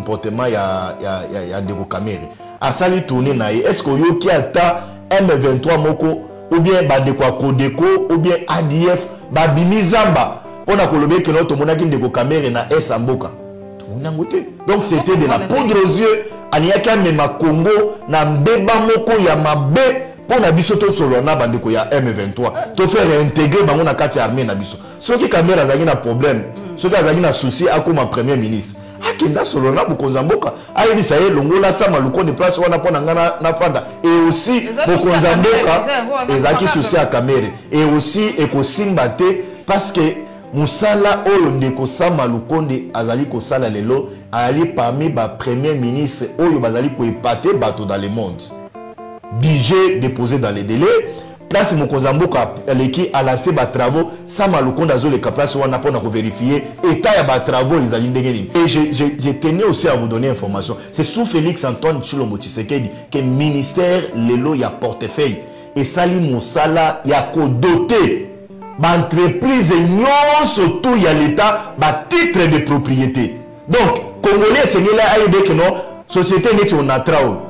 comportement ya Ndeko Kamere. Asali tourner na ye. Est-ce que yoki ata M23 moko ou bien Bandeko Kodeko ou bien ADF babimizamba on a colobé que notre monaki Ndeko Kamere na Esamboka. Donc c'était de la poudre aux yeux. Aniaka mema Congo na mbeba moko ya mabe pour na biso to solo na bandeko ya M23 to faire réintégrer bango na kati armée na biso. Soki Kamere azaki na problème, soki azaki na souci akoma premier ministre. Akenda solo na Bokonzamboka. Ayebi sa ye longola sama lukonde place wana pona ngana na fanda et aussi Bokonzamboka ezaki souci à Kamere et aussi ekosimba te parce que Musala oyo ndeko sama lukonde azali ko sala lelo ali parmi ba premier ministre oyo bazali ko épater bateau dans le monde. Budget déposé dans les délais. Place Mokonzamboka leki a lancé ba travaux sama lukonde azole ka place wana pona ko vérifier état ya ba travaux ezali ndenge. Et je tenais aussi à vous donner information. C'est sous Félix Antoine Tshilombo Tshisekedi que ministère lelo ya portefeuille et sali musala ya ko doter entreprise non surtout il y a l'état titre de propriété. Donc congolais c'est là aide que non société n'est on a trao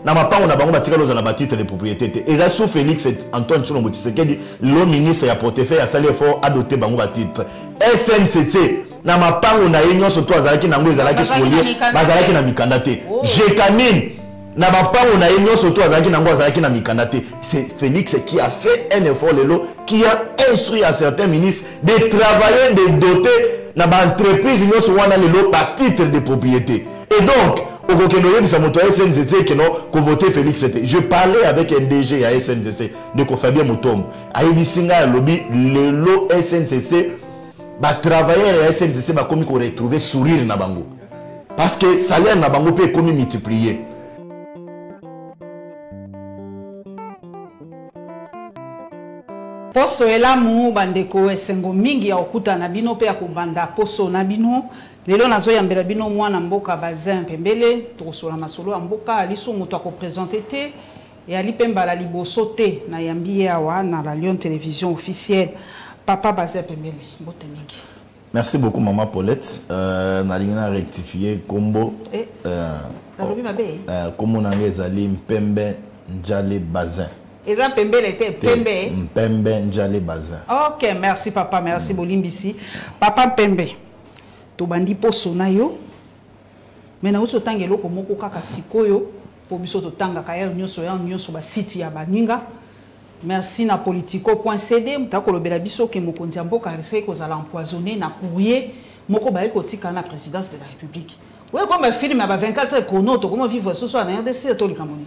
na mapa on a bango batika loza na titre de propriété et ça sous Félix Antoine Tshilombo Tshisekedi le ministre ya portefeuille a sali fort adopter bango titre SNCC na mapa on a union surtout azalaki nango ezalaki spolié bazalaki na mikandate Jekamine na bapango na union surtout azalaki nango azalaki na mikandate. C'est Félix qui a fait un effort lelo qui a instruit à certains ministres de travailler de doter na ba entreprise union sur wana lelo par titre de propriété. Et donc au Kokenoye bisa moto SNCC que non ko voter Félix était. Je parlais avec un DG à SNCC de ko Fabien Mutombo. Ayibisinga lobby lelo SNCC ba travailler à SNCC ba komi ko retrouver sourire na bango. Parce que salaire na bango peut komi multiplier. Poso elamu bandeko esengo mingi ya okuta na bino pe ya kobanda poso na bino lelo nazo yambela bino mwana mboka Bazin Pembele tokosola masolo ya mboka aliso moto ako présenter te et ali pemba la liboso te na yambi awa na la Lyon Télévision officielle papa Bazin Pembele mbote mingi. Merci beaucoup maman Paulette na lingana rectifier kombo kombo na ngezali Mpembe Njale Bazin. Et ça, Pembele était Pembe. Pembe Njale Bazin. Ok, merci papa, merci Bolimbisi. Papa Pembe, to bandi poso na yo. Mais na uso tangelo ko moko kaka sikoyo po biso to tanga kaya nyonso ba site ya baninga. Merci na politico.cd mutako lobela biso ke mokonzi ya mboka risque ko zala empoisonné na courrier moko ba tika na présidence de la République. Ouais comme film ba 24 chrono to comment vivre ce soir na RDC to likamoni.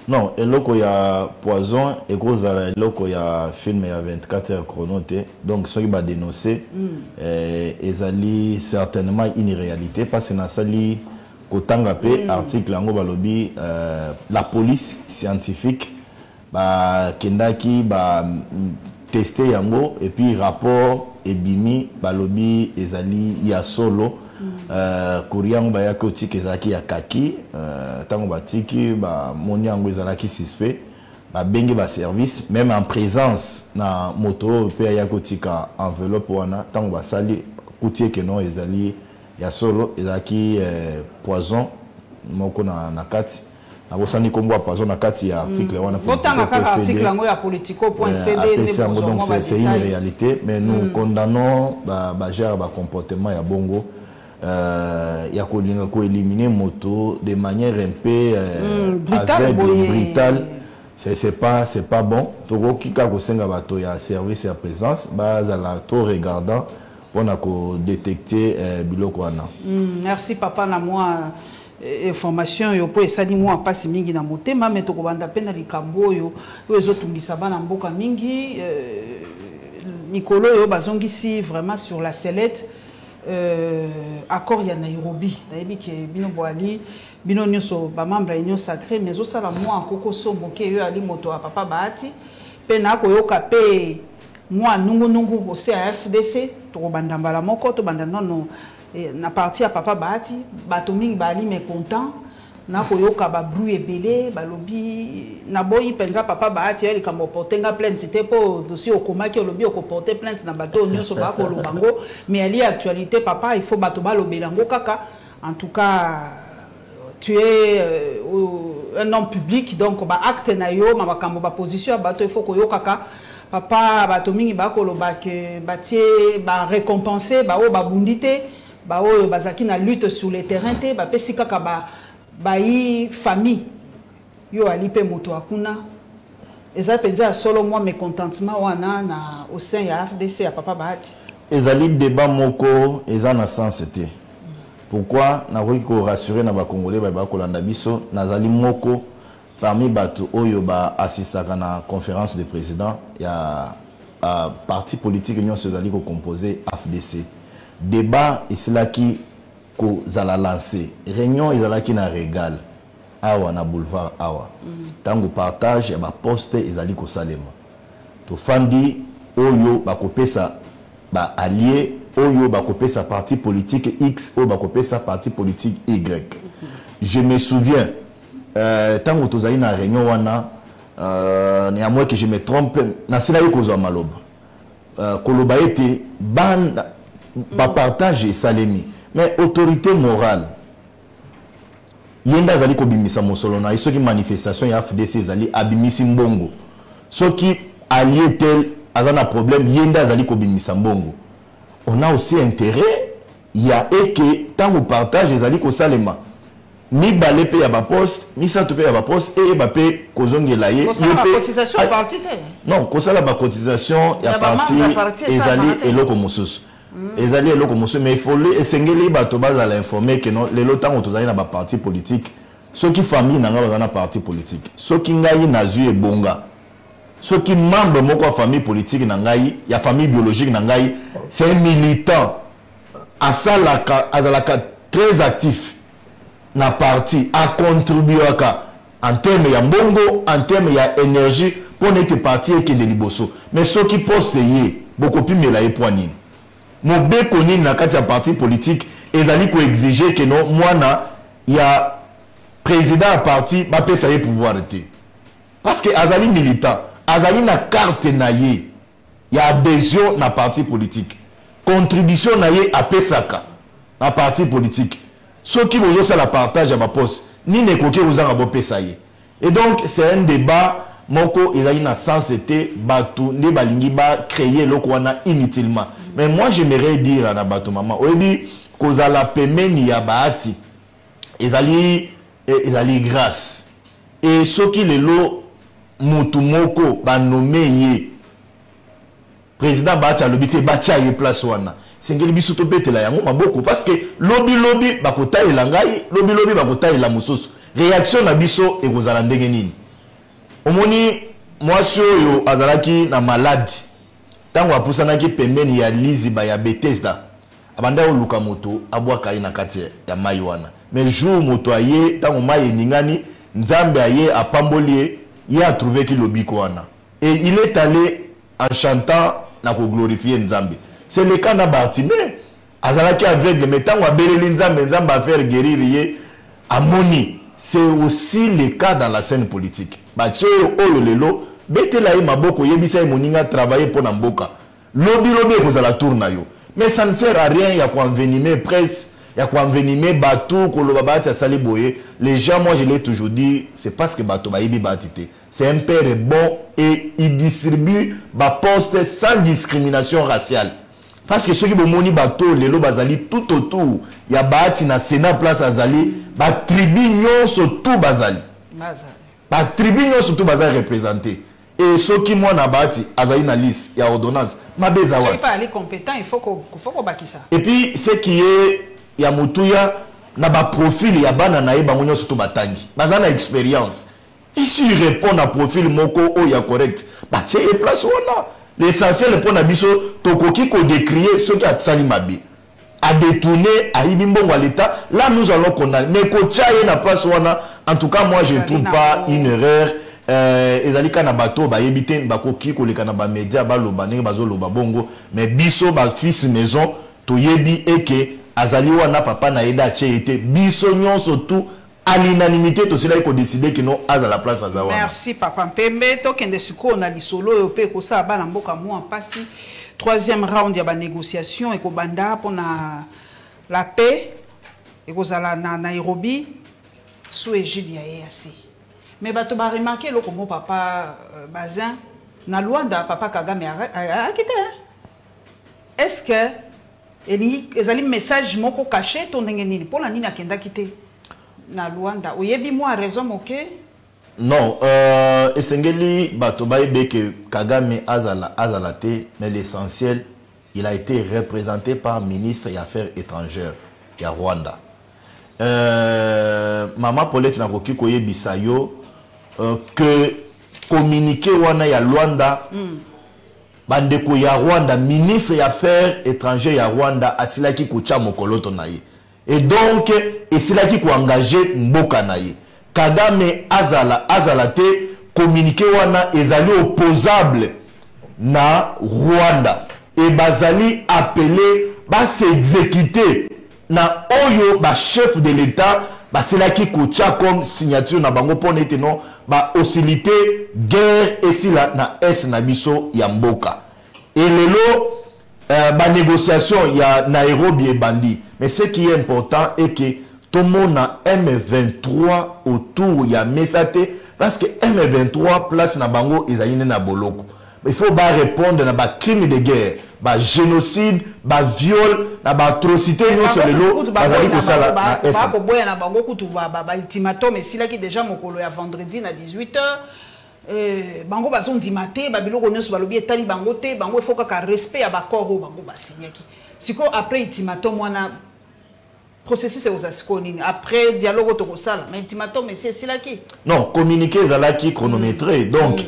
Non, et loko ya poison et gros loko ya film ya 24 heures chronoté. Donc ceux qui va dénoncer ezali certainement une réalité parce que na sali kotanga pe article ngo balobi la police scientifique ba kendaki ba tester yango et puis rapport ebimi balobi ezali ya solo Kouriang bayako tiki ezalaki ya kaki tango batiki ba moni yango ezalaki suspect ba bengi ba service même en présence na moto pe ya kotika enveloppe wana tango basali kutie que non ezali ya solo ezalaki poison moko na kati na bosani kombo poison na kati ya article wana botanga kaka article yango ya politico.cd donc c'est une réalité mais nous condamnons ba genre ba comportement ya bongo ya kolinga ko éliminer moto de manière un peu brutale c'est pas bon toko kika ko senga bato ya service ya présence bazala to regardant pour na ko détecter biloko wana. Merci papa na moi information yo po esali moi pasi mingi na motema mais toko banda pena likambo yo ezotungisa bana mboka mingi Nicolo yo bazongisi vraiment sur la sellette accord ya Nairobi nayebi ke bino boali bino nyonso ba membre union sacrée mais au sala moi koko sombo ke yo ali moto a papa Bahati pe na ko yoka pe moi nungu au CAFDC to banda mbala moko to banda non na parti ya papa Bahati bato mingi bali mais content na ko yoka ba bruit ebele balobi na boyi penza papa Bahati eli kamo portenga plainte te po dossier okomaki olobi okoporter plainte na bato nyonso ba ko lobango mais ali actualité papa il faut bato balobela ngo kaka en tout cas tu es un homme public, donc ba acte na yo ma makambo ba position bato il faut ko yo kaka papa bato mingi ba koloba ke batie ba récompenser ba o ba bundite ba o bazaki na lutte sur le terrain te ba pesi kaka ba yi famille yo ali pe moto akuna eza penza solo moi mécontentement wana na au sein ya FDC ya papa Bahati ezali débat moko eza na sens te. Pourquoi nakoki ko rassurer na ba congolais ba kolanda biso nazali moko parmi bato oyo ba assistaka na conférence des présidents ya parti politique union ezali ko composer FDC. Débat esilaki ko zala lancer réunion ezalaki na régal awa na boulevard awa tango partage ya ba poste ezali ko salema to fandi oyo ba kopesa ba allié oyo ba kopesa parti politique X oyo ba kopesa parti politique Y. Je me souviens tango tozali na réunion wana à moins que je me trompe na sila yo kozwa maloba koloba ete ban ba partage salemi mais autorité morale yenda zali ko bimisa mosolo na isoki manifestation ya FDC zali abimisi mbongo soki allié tel azana problème yenda zali ko bimisa mbongo. On a aussi intérêt il y a que tant vous partage zali ko salema mi balé pe ya ba poste mi sato pe ya ba poste et ba pe kozongela ye cotisation parti non ko sala ba cotisation ya parti ezali eloko mosusu ezali eloko mosusu mais il faut le esengeli bato bazala informer que non lelo tango tozali na ba parti politique soki famille na nga na parti politique soki ngai na zui ebonga soki membre moko ya famille politique na ngai ya famille biologique na ngai c'est un militant azalaka très actif na parti a contribuer en termes ya mbongo en termes ya énergie pour que parti ekende liboso mais soki poste ye bokopi mela ye poanini mobeko nini na kati ya parti politique ezali ko exiger que non mwana ya président ya parti ba pesa ye pouvoir te parce que azali militant azali na carte na ye ya adhésion na parti politique contribution na ye apesaka na parti politique soki bozo sala partage ya ba poste ni ne koke uzanga bo pesa ye et donc c'est un débat moko ezali na sens te batu nde balingi ba créer loko wana inutilement mais moi j'aimerais dire à na batu maman oyebi kozala pemeni ya Bahati ezali grâce et soki lelo mutu moko ba nommé ye président Bahati alobite bacha ye place wana sengeli biso to betela yango maboko parce que lobi bakotalela ngai lobi bakotalela mususu réaction na biso ekozala ndenge nini omoni mwasi oyo azalaki na malade tango apusanaki pembeni ya liziba ya Bethesda abanda oluka moto abwaka ye na kati ya mai wana mais jour moto aye tango mai eningani nzambe aye apamboli ye a trouvé ki lobiko wana et il est allé en chantant na ko glorifier nzambe. C'est le cas na Bartimée azalaki aveugle mais tango abeleli nzambe a faire guérir ye amoni. C'est aussi le cas dans la scène politique. Bache oyo lelo betela ye maboko yebisa ye moninga travailler pour na mboka lobi ekozala tour na yo mais ça ne sert à rien ya koenvenimer presse ya koenvenimer bato koloba Bahati asali boye. Les gens, moi je l'ai toujours dit, c'est parce que bato bayibi Bahati te. C'est un père bon et il distribue ba poste sans discrimination raciale. Parce que ceux qui bomoni bato lelo bazali tout autour ya Bahati na Sénat place azali ba tribu nyonso tout bazali ba tribu nyonso tout bazali représenté et ceux qui moi na Bahati azali na liste ya ordonnance mabeza wa pas aller compétent il faut qu'on bakisa. Et puis ce qui est ya mutuya na ba profil ya bana na ye bango nyonso tout batangi bazana expérience ici il répond à profil moko o ya correct ba tie place wana. L'essentiel pour Nabiso, Tokoki ko décrier ce qui a tsali mabi. A détourner, à Ibimbongo à l'État, là nous allons condamner. Mais Kochaye na place wana, en tout cas moi je ne trouve pas une erreur. Ezalika na bato, ba yebite, ba koki, koleka na ba média, ba lobane, ba zo loba bongo. Mais biso, ba fils maison, to yebi eke, azali wana papa na eda che ete, biso nyon surtout, à l'unanimité, tout cela il faut décider que non à la place à Zawa. Merci papa Mpembe. Tokende siko on a lisolo et ope kosa abana mboka moi passi. Troisième round ya ba négociation et ko banda pour la paix et kozala na Nairobi sous égide ya EAC. Mais bato ba remarqué le comme papa Bazin na Luanda papa Kagame a quitté. Est-ce que ezali message moko caché ton ndenge nini pour la nini akenda quitté na Luanda oyebi moi raison moke? Non, esengeli bato baebe que Kagame azala te, mais l'essentiel il a été représenté par ministre des Affaires étrangères ya Rwanda. Maman Paulette Nakoki koye bisayo que communiqué wana ya Luanda bandeko ya Rwanda ministre des Affaires étrangères ya Rwanda asilaki kocha mokoloto na ye. Et donc esilaki ko engager mboka na ye. Kagame azala te communiqué wana ezali opposable na Rwanda et bazali appelé ba s'exécuter na oyo ba chef de l'État ba selaki kocha comme signature na bango pour nete non ba hostilité guerre esila na est na biso ya mboka et lelo ba négociation ya Nairobi et bandi. Mais ce qui est important est que tout le monde a M23 autour ya mesate parce que M23 place na bango ezayine na boloko. Il faut ba répondre na ba crime de guerre, ba génocide, ba viol, na ba atrocité nous sur le lot, bazali ko sala na est. Ba ko boya na bango kutu ba ultimatum mais sila ki déjà mokolo ya vendredi na 18h. Bango bazon dimate ba biloko nyonso balobi etali bango te, bango il faut ka respect ya ba corps bango ba signaki. Siko après ultimatum wana processus aux asconines après dialogue autosal mais ultimatum mais c'est là qui non communiquer zalaki chronométré donc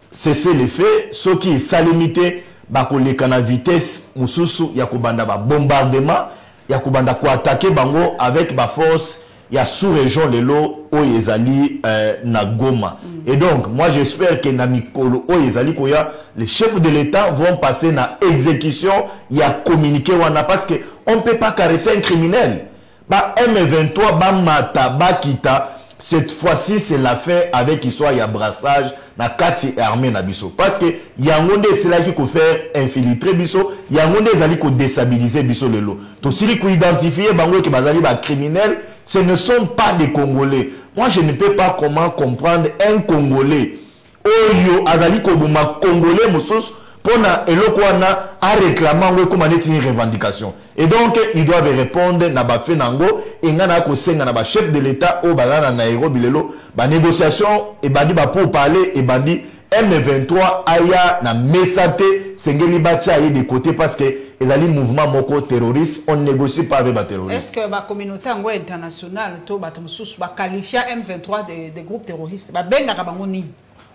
cesser les faits ceux qui salimité bakoleka na vitesse mususu ya kobanda ba bombardement ya kobanda ko attaquer bango avec ba force ya sous-région lelo oyezali na Goma et donc moi j'espère que na mikolo oyezali koya les chefs de l'État vont passer na exécution ya communiquer wana parce que on peut pas caresser un criminel. Ba M23 ba mata ba kita cette fois-ci c'est l'affaire avec histoire ya brassage na kati armée na biso parce que yangonde c'est là qui ko faire infiltrer biso yangonde zali ko déstabiliser biso lelo to sili ko identifier bango ke bazali ba criminels ce ne sont pas des Congolais. Moi je ne peux pas comment comprendre un Congolais oyo azali ko buma Congolais mususu pona eloko wana a réclamant comme une revendication et donc ils doivent répondre na ba fenango et ngana ko senga na ba chef de l'État au bazana na Nairobi lelo ba négociation et bandi ba pour parler et bandi M23 aya na mesate sengeli bacha yi de côté parce que ezali mouvement moko terroriste on négocie pas avec ba terroristes. Est-ce que la communauté internationale to ba mususu ba qualifier M23 de groupe terroriste ba benga ka bango ni?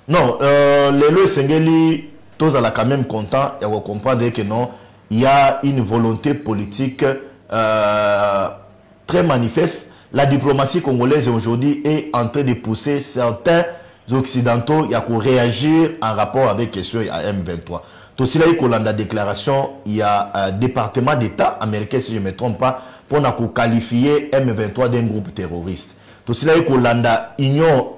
Non, lelo sengeli tous à quand même content et on comprendre que non, il y a une volonté politique très manifeste. La diplomatie congolaise aujourd'hui est en train de pousser certains occidentaux à réagir en rapport avec la question à M23. Tout cela est qu'on a la déclaration, il y a un département d'État américain, si je ne me trompe pas, pour qualifier M23 d'un groupe terroriste. Tout cela est qu'on a l'Union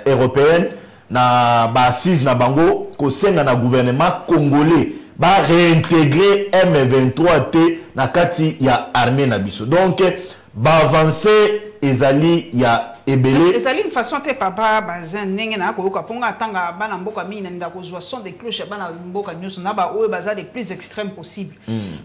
européenne, na ba assise na bango ko senga na gouvernement congolais ba réintégrer M23 te na kati ya armée na biso donc ba avancer ezali ya ebele ezali une façon te papa Bazin ndenge na ko yoka ponga tanga bana mboka mina nda ko zwa son de cloche bana mboka nyoso na ba oyo baza les plus extrêmes possible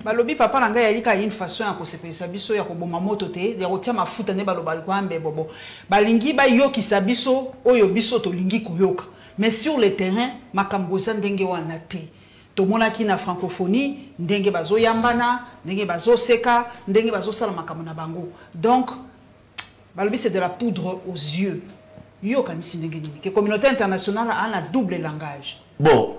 balobi papa na ngai yalika une façon ya ko sepelisa biso ya ko boma moto te ya ko tia mafuta ne baloba ko ambe bobo balingi ba yokisa biso oyo biso to lingi ko yoka mais sur le terrain makambo za ndenge wana te to monaki na francophonie ndenge bazo yambana ndenge bazo seka ndenge bazo sala makambo na bango donc balobi c'est de la poudre aux yeux. Yo kanisi ndenge nini que communauté internationale a un double langage. Bon,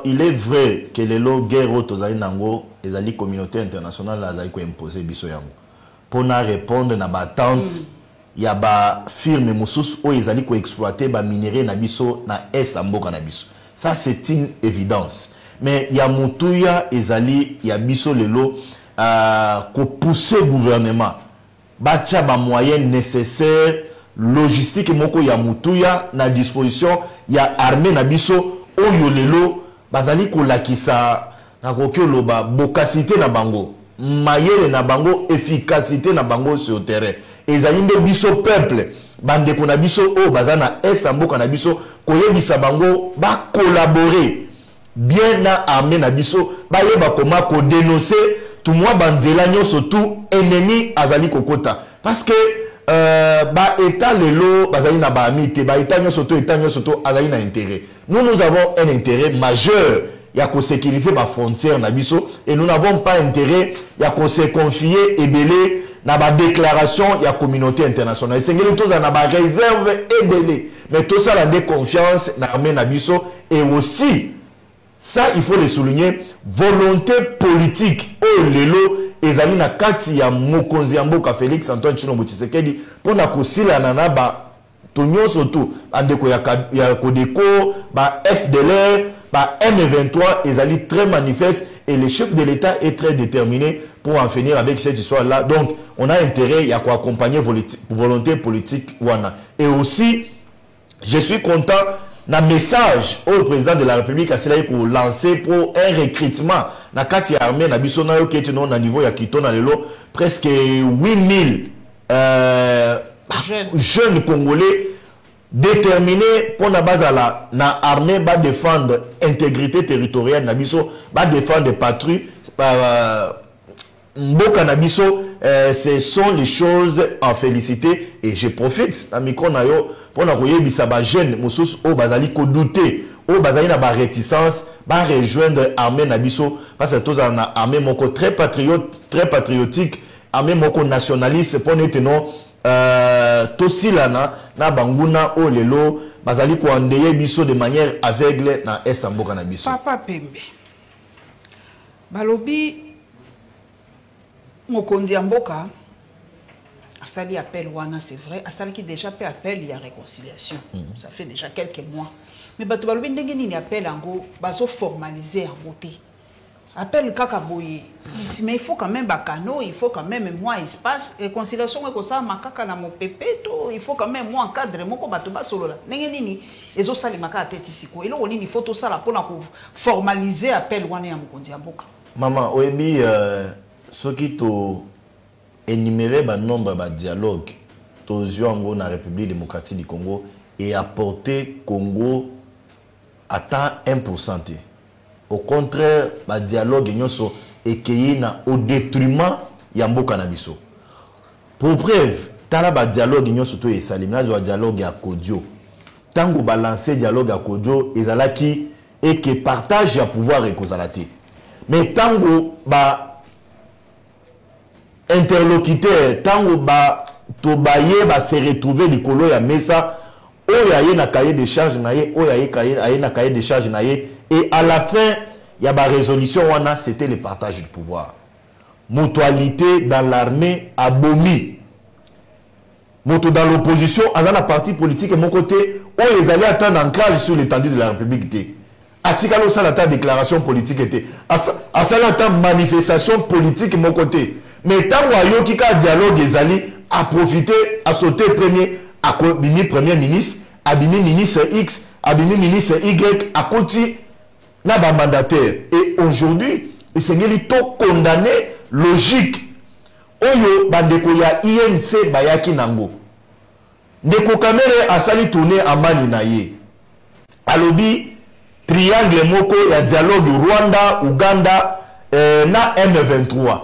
il est vrai que les guerre tozali nango ezali communauté internationale azali ko imposer biso yango. Pour na répondre na batante ya ba firme mususu o ezali ko exploiter ba minerai na biso na est mboka na biso. Ça c'est une évidence. Mais ya mutuya ezali ya biso lelo ko pousser gouvernement batia ba moyens nécessaires logistique moko ya mutuya na disposition ya armée na biso oyo lelo bazali ko lakisa na kokelo ba bokasité na bango mayele na bango efficacité na bango sur terrain ezali nde biso peuple bande ko na biso o bazana est mboka na biso koyebisa bango ba collaborer bien na armée na biso ba yeba comment ko dénoncer tout moi banzela nyonso tout ennemi azali kokota parce que ba état lelo bazali na ba amité ba état nyonso to azali na intérêt. Nous avons un intérêt majeur ya ko sécuriser ba frontière na biso et nous n'avons pas intérêt ya ko se confier ebelé na ba déclaration ya communauté internationale. Sengeli tous na ba réserve ebelé mais tout ça la de confiance na armée na biso et aussi ça il faut le souligner volonté politique o lelo ezali na kati ya mokonzi ya mboka Félix Antoine Tshilombo Tshisekedi pona kosila na ba tonyoso to andeko ya Codeco ba FDLR ba M23 ezali très manifeste et le chef de l'État est très déterminé pour en finir avec cette histoire là. Donc on a intérêt à accompagner volonté politique wana. Et aussi je suis content na message au président de la République a cela pour lancer pour un recrutement na kati ya armée na biso na yo kete no na niveau ya Kito na lelo presque 8000 jeunes congolais déterminés pour na bazala na armée ba défendre intégrité territoriale na biso ba défendre patrie mboka na biso. Ce sont les choses à féliciter et je profite à micro na yo pour na koyebisa ba jeune mususu o bazali ko douter o bazali na ba réticence ba rejoindre armée na biso parce que tous en armée moko très patriotique armée moko nationaliste pour nous non tosilana na banguna o lelo bazali ko andeye biso de manière aveugle na esamboka na biso. Papa Pembe balobi mokonzi ya mboka asali appel wana, c'est vrai asali qui déjà fait appel il y a réconciliation ça fait déjà quelques mois mais bato balobi ndenge nini appel ango bazo formaliser en beauté appel kaka boye mais il faut quand même bakano, il faut quand même moi espace réconciliation ko ça makaka na mopepeto, il faut quand même moi encadre moko bato ba solo la ndenge nini ezo sali makaka tete siko elo nini faut tout ça la pona ko formaliser appel wana ya mokonzi ya mboka. Maman oyebi ce qui to énumérer ba nombre ba dialogue to ziongo na République démocratique du Congo et apporter Congo atteint 1%. Au contraire, ba dialogue nyonso ekeyi na au détriment ya mboka na biso. Pour preuve, tala ba dialogue nyonso to esalimina zo dialogue ya Kodio. Tango balancer dialogue ya Kodio ezalaki et que partage ya pouvoir ekozalate. Mais tango ba interlocuteur tango ba tobaye ba se retrouver likolo ya mesa oyaye na cahier de charge na ye oyaye na cahier de charge na ye et à la fin il y a ba résolution wana c'était le partage du pouvoir. Mutualité dans l'armée abomi moto dans l'opposition azana parti politique et mon côté on les allait attendre ancrage sur l'étendue de la République. Atikalo ça la déclaration politique était à ça la manifestation politique mon côté. Mais tant que y a dialogue ezali a profité à sauter premier ministre, abimi ministre X, abimi ministre Y, à continuer na ba mandataire. Et aujourd'hui, il s'est condamné logique. Oyo bandeko ya INC bayaki nango. Ndeko Kamere asali tourner amani na ye. Alobi triangle moko ya dialogue Rwanda, Uganda na M23.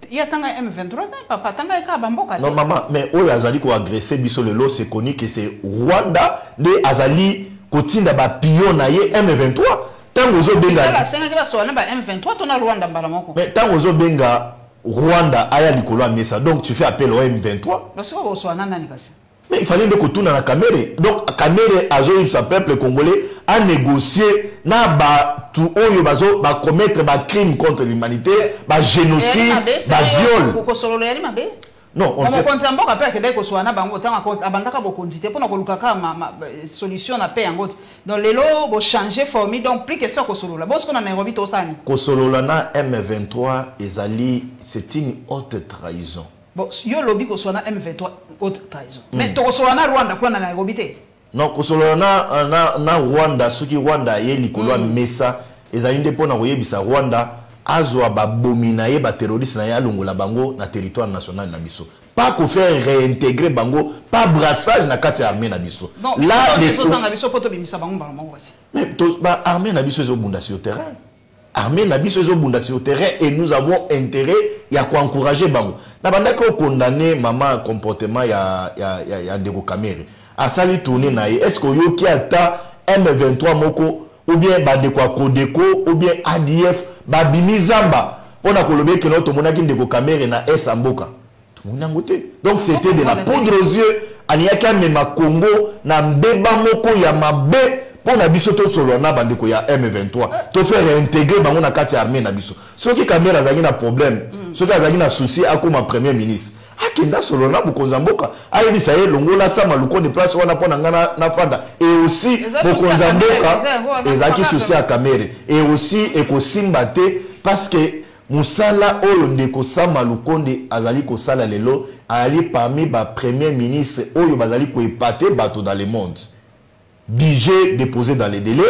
Il y a tanga M23 papa tanga ka bamboka. Non maman, mais oyo azali ko agresser biso lelo c'est connu que c'est Rwanda de azali kotinda ba pion na ye M23. Tango zo benga. La senga ba so na ba M23 to na Rwanda mbala moko. Mais tango zo benga Rwanda aya likolo a mesa. Donc tu fais appel au M23. Parce que so na nani kasi. Mais il fallait que tout dans la Cameroun. Donc Cameroun a eu sa peuple congolais à négocier na ba tout oyo bazo ba commettre ba crime contre l'humanité, ba génocide, ba viol. Non, on peut pas mboka pe ke ko so na bango tanga ko abandaka bokonzi te pona ko lukaka solution na paix yango. Donc lelo bo changer forme donc plus que ça ko solola. Parce qu'on a Nairobi to sani. Ko solola na M23 ezali c'est une haute trahison. Bon, yo lobby ko so na M23 haute trahison. Mais to so na Rwanda ko na Nairobi te. Non, ko solola na Rwanda soki Rwanda ye likolo a mesa ezali nde pona koyebisa Rwanda azwa ba bomina ye ba terroriste na ya longola bango na territoire national na biso. pas qu'on fait réintégrer bango, pas brassage na kati armée na biso. Là les autres na biso poto bimisa bango bango voici. Mais armée na biso zo bunda sur terrain. Armée na biso zo bunda sur terrain et nous avons intérêt ya ko encourager bango. Na banda ko condamner maman comportement ya Ndeko Kamere. Asali tourner na est-ce que yo ki ata M23 moko ou bien bandeko Kodeko ou bien ADF ba bimizamba pona kolobe que notre monaki Ndeko Kamere na Esamboka. Donc c'était de la poudre aux yeux. Aniaka mema Congo na mbeba moko ya mabe pour na biso to solo na bandeko ya M23. To faire réintégrer bango na kati armée na biso. Soki Kamere azali na problème, soki azali na souci akoma premier ministre. Akenda solo na Bokonzamboka. Ayebi sa ye longola sa maluko de place wana pona ngana na fanda. Et aussi Bokonzamboka ezaki souci à Kamere. Et aussi ekosimbate parce que Moussala oyo Ndeko Sama Lukonde azali ko sala lelo ali parmi ba premier ministre oyo bazali ko épater bateau dans le monde. Budget déposé dans les délais.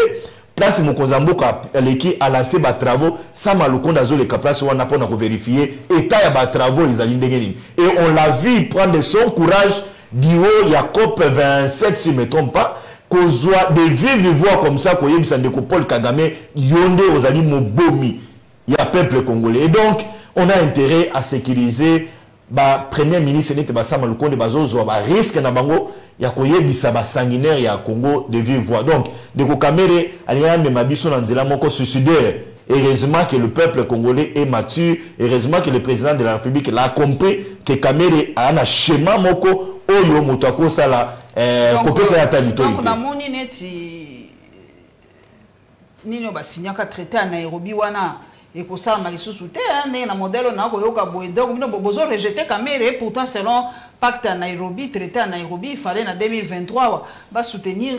Place Mokonzamboka leki a lancé ba travaux Sama Lukonde azole ka place wana pona ko vérifier état ya ba travaux ezali ndenge nini. Et on l'a vu prendre son courage du haut ya COP 27 si je ne me trompe pas. Kozwa de vivre voix comme ça ko yebisa Ndeko Paul Kagame yonde ozali mobomi. Il y a peuple congolais. Et donc, on a intérêt à sécuriser le premier ministre Sama Lukonde bazozo ba risque na bango ya koyebisa ba sanguinaire ya Congo de vive voix. Donc, Ndeko Kamere aliya mema biso na nzela moko suicidaire. Heureusement que le peuple congolais est mature, heureusement que le président de la République l'a compris que Kamere a un schéma moko oyo moto akosala kopesa ya talito. Donc na moni neti nino ba signaka traité à Nairobi wana et pour ça ma lisusu na modèle na ko yoka boy donc bino bozo rejeter Kamere pourtant selon pacte à Nairobi traité à Nairobi il fallait en 2023 va soutenir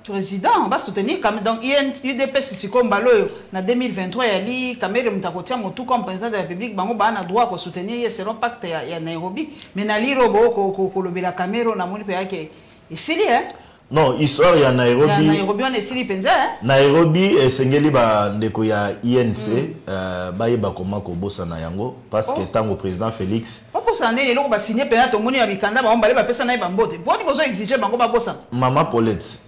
président va soutenir donc UDP si comme balo na 2023 yali Kamere mutakotia motu comme président de la République bango ba na droit ko soutenir selon pacte ya Nairobi mais na liro bo ko lobela Kamere na moni pe yake isili non, histoire ya Nairobi. Nairobi on est sili penza Nairobi sengeli ba ndeko ya INC bayeba comment ko bossa na yango parce que tango président Félix pas bossa né loko ba signer penza to moni ya bikanda ba ombale ba pesa na ba mbote. Boni bozo exiger bango ba bossa. Mama Paulette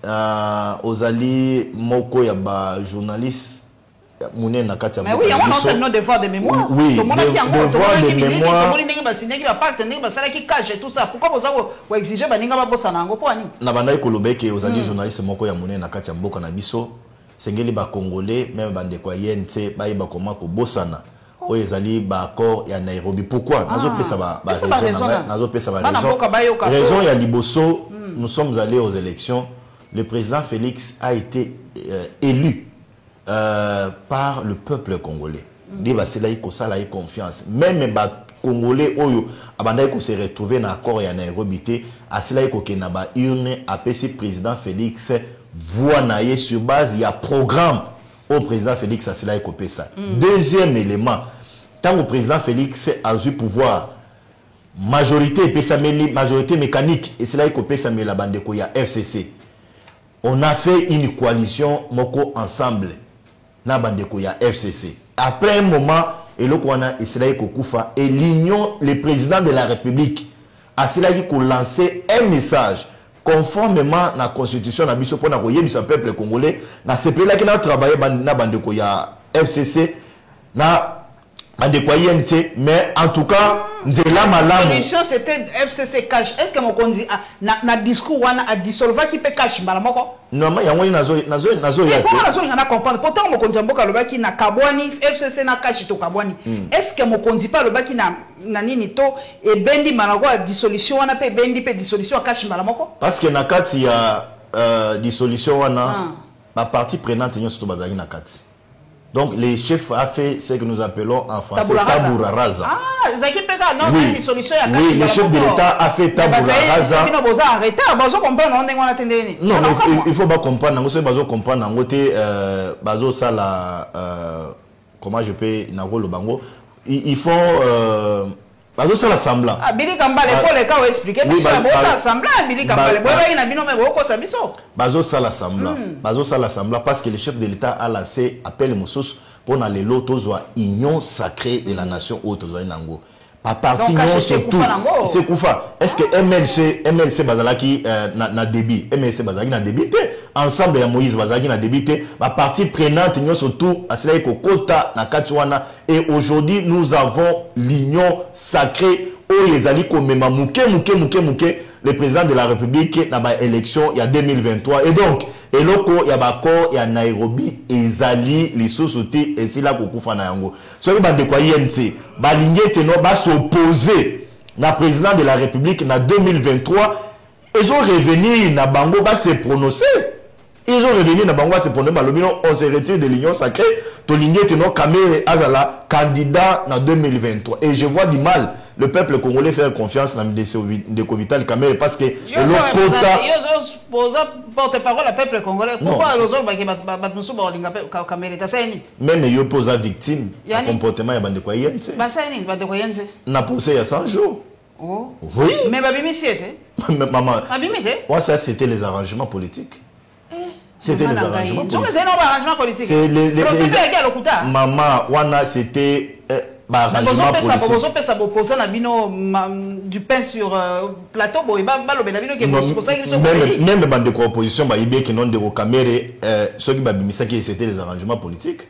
ozali moko ya ba journaliste Mouné na kati ya mais oui, on a un devoir de mémoire. Oui, devoir de mémoire. On a signé ba pacte ndenge ba sala ki cache tout ça. Pourquoi vous avez exigé ba ninga ba bossa nango po ani? Na bandai kolobeke ozali journaliste moko ya Mouné na kati ya mboka na biso. Sengeli ba congolais même bande kwa INC ba yeba comment ko bossana. Oyo ezali ba accord ya Nairobi. Pourquoi? Nazo pesa ba raison. Nazo pesa ba raison. Raison ya liboso, nous sommes allés aux élections. Le président Félix a été élu par le peuple congolais. C'est là qu'il a confiance. Même les Congolais qui se retrouvent dans l'accord et en Nairobi, c'est là qu'il a une APC président Félix voix sur base il y a programme au président Félix c'est là qu'il ça. Deuxième élément, tant que le président Félix a eu pouvoir majorité mécanique et c'est là qu'il ça la bande de FCC. On a fait une coalition moko ensemble. Na bandeko ya FCC. Après un moment, et le Kwana Israël Kokufa et l'Union, le président de la République, a lancé un message conformément à la constitution na biso pour na koyebisa peuple congolais na sepela qui na travailler na bandeko ya FCC na bandeko ya INC mais en tout cas nzela malamu. La solution c'était FCC cash. Est-ce que mon kondi na discours wana a dissolver qui peut cash malamoko? Non mais yango nazo ya. Pourquoi nazo ngana comprendre? Pourtant mon kondi mboka lobaki na kabwani FCC na cash to kabwani. Est-ce que mon kondi pas lobaki na nini to et bendi malako a dissolution wana pe bendi pe dissolution cash malamoko? Parce que na kati ya dissolution wana la partie prenante nyo surtout bazali na kati. Donc, les chefs a fait ce que nous appelons en français Taboura Raza. Ah, Zaki Peka, non, oui, oui, le chef de l'État a fait Taboura Raza. Non, il faut pas comprendre. Il faut comprendre. Comment je peux le bango? Il faut bazo sala semblant. Ah, Billy Kambale, il faut les cas expliquer. Oui, bazo semblant, Billy Kambale. Boy, ina bino me boko sabiso. Bazo sala semblant. Bazo sala semblant parce que le chef de l'État a lancé appel Moussous pour na lelo tozwa union sacrée de la nation haute tozwa nango. à partir donc surtout c'est Koufa. Est-ce que MLC bazalaki na débit, MLC bazalaki na débit ensemble ya Moïse bazalaki na débit ba partie prenante nyo surtout asila ko kota na katiwana et aujourd'hui nous avons l'union sacrée où les alliés comme muke le président de la République na ba élection il y a 2023 et donc eloko ya bakor ya Nairobi ezali les sociétés et c'est là ko kufa na yango so ba de kwa INC ba lingete no ba s'opposer na président de la République na 2023 ils ont revenu na bango ba se prononcer ils ont revenu na bango ba se prononcer balobino on se retire de l'union sacrée to lingete no Kamere azala candidat na 2023 et je vois du mal le peuple congolais faire confiance dans Ndeko Vital Kamere parce que porte-parole le peuple congolais pourquoi les autres Kamere tasani même yo posa victime du comportement ya bande kwa yenze basani bande kwa yenze na procès il y a 100 jours. Oh oui mais babimi c'était maman babimi était ouais ça c'était les arrangements politiques. C'était les arrangements politiques. C'est les maman wana c'était arrangement politique. Du pain sur plateau même bande de opposition ba ibe qui non de Kamere ceux qui babimisa qui c'était les arrangements politiques.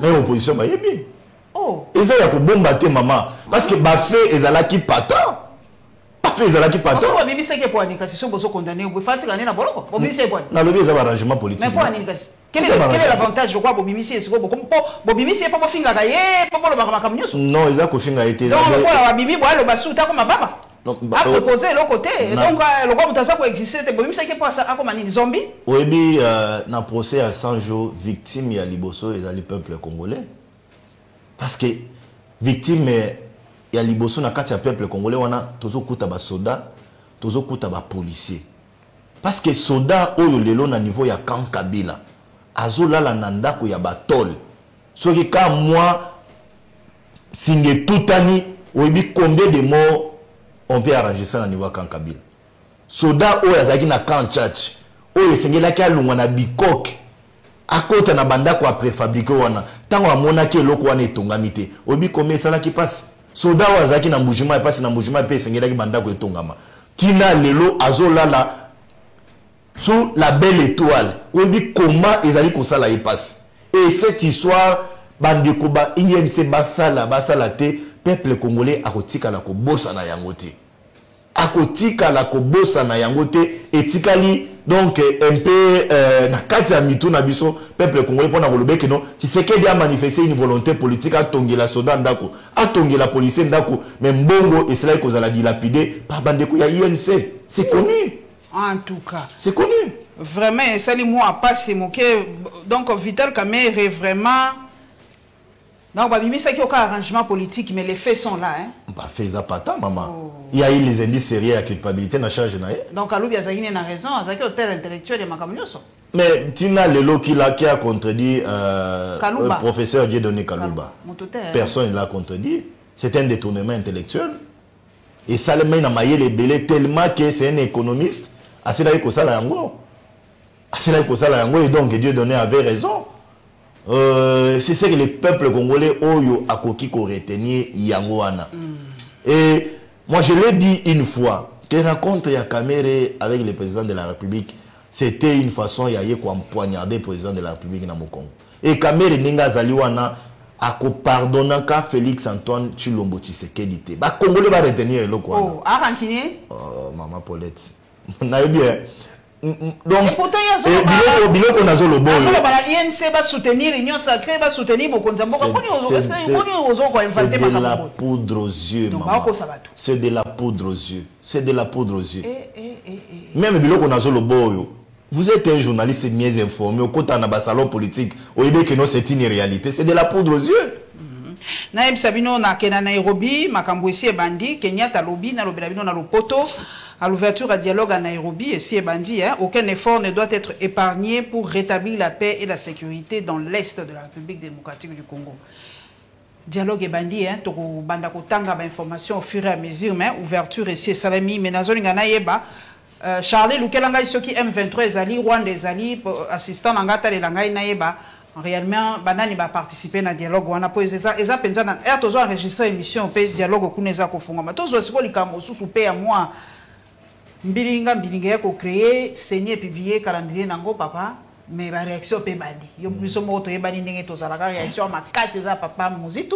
Même opposition ba ibe. Oh. Et ça ya ko bomba te maman parce que ba fait ezalaki pata. On bimisa qui pour anika si bozo condamné ou fatika na boloko bimisa pour na lobi ça arrangement politique. Mais quoi anika quel est l'avantage de quoi bimisa est ko bo bimisa pas finga gaye pas lo bakama kamnyoso non ils a ko finga été donc le quoi bimi bo lo basuta ko mababa a proposé le côté donc le quoi mutasa ko exister te bimisa qui pour ça a comme ni zombie oui na procès à 100 jours victime ya liboso et le peuple congolais parce que victime ya liboso na kati ya peuple congolais wana tozo kuta ba soda tozo kuta ba policier parce que soda oyo lelo na niveau ya camp Kabila azolala na ndako ya batol soki ka moi singe tutani oyebi combien de morts on peut arranger ça na niveau ya camp Kabila soda oyo azaki na camp church oyo esengelaki alungwa na bikok akota na bandako ya préfabriqué wana tango amonaki eloko wana etongami te oyebi combien esalaki pasi soda wazaki na mbujima et passe na mbujima pe sengela ki bandako etongama tina lelo azolala sous la belle étoile obi comment ezali ko sala y passe et cette histoire bandeko ba INC basala te peuple congolais akotika la ko bossa na yango te akotika la ko bossa na yango te etikali donc un peu na kati ya mitu na biso peuple congolais pona kolobe que non si c'est que dia manifester une volonté politique à tongela soda ndako à tongela policier ndako mais mbongo et cela ko zala dilapidé par bandeko ya INC c'est connu en tout cas c'est connu vraiment sali moi pas c'est moqué donc Vital Kamere vraiment non bah bimi ça qui aucun arrangement politique mais les faits sont là hein bah fait ça pas tant maman il y a eu les indices sérieux à culpabilité na charge na donc Aloubi Azagine a raison Azaki hôtel intellectuel de Makamnyoso mais Tina Lelo qui a contredit le professeur Dieudonné Kalouba personne ne l'a contredit c'est un détournement intellectuel et ça le met na mailler les belés tellement que c'est un économiste assez là ko sala yango et donc Dieudonné avait raison. C'est ce que le peuple congolais oyo akoki ko retenir yangoana. Et moi je l'ai dit une fois que rencontre ya Kamere avec le président de la République c'était une façon ya yeko empoignarder le président de la République na Mokongo. Et Kamere ninga zaliwana ako pardonna ka Félix Antoine Tshilombo Tshisekedi te. Ba congolais ba retenir eloko wana. Oh, arankine? Maman Paulette. Na bien. Donc, biloko nazo lobo bala INC va soutenir l'union sacrée va soutenir Mokonza Mboka c'est de la poudre aux yeux maman c'est de la poudre aux yeux c'est de la poudre aux yeux même biloko nazo lobo vous êtes un journaliste mieux informé au côté na salon politique au idée que non c'est une réalité c'est de la poudre aux yeux Naïm Sabino na kena Nairobi makambo esi ebandi Kenyatta lobi na lobela bino na lopoto à l'ouverture à dialogue à Nairobi et si ebandi aucun effort ne doit être épargné pour rétablir la paix et la sécurité dans l'est de la République démocratique du Congo. Dialogue ebandi toko banda ko tanga ba information au fur et à mesure mais ouverture et salami mais nazoli ngana yeba Charlie Lukelanga isoki M23 ezali Rwanda ezali assistant ngata le langai na yeba réellement banani va participer na dialogue wana po eza penza na tozo enregistrer émission pe dialogue kuneza ko funga tozo siko likamo susu pe ya moi mbilinga ya ko créer saigner publier calendrier nango papa mais la réaction pe bandi yo biso mo to yebani ndenge to zala ka réaction makasi za papa muzitu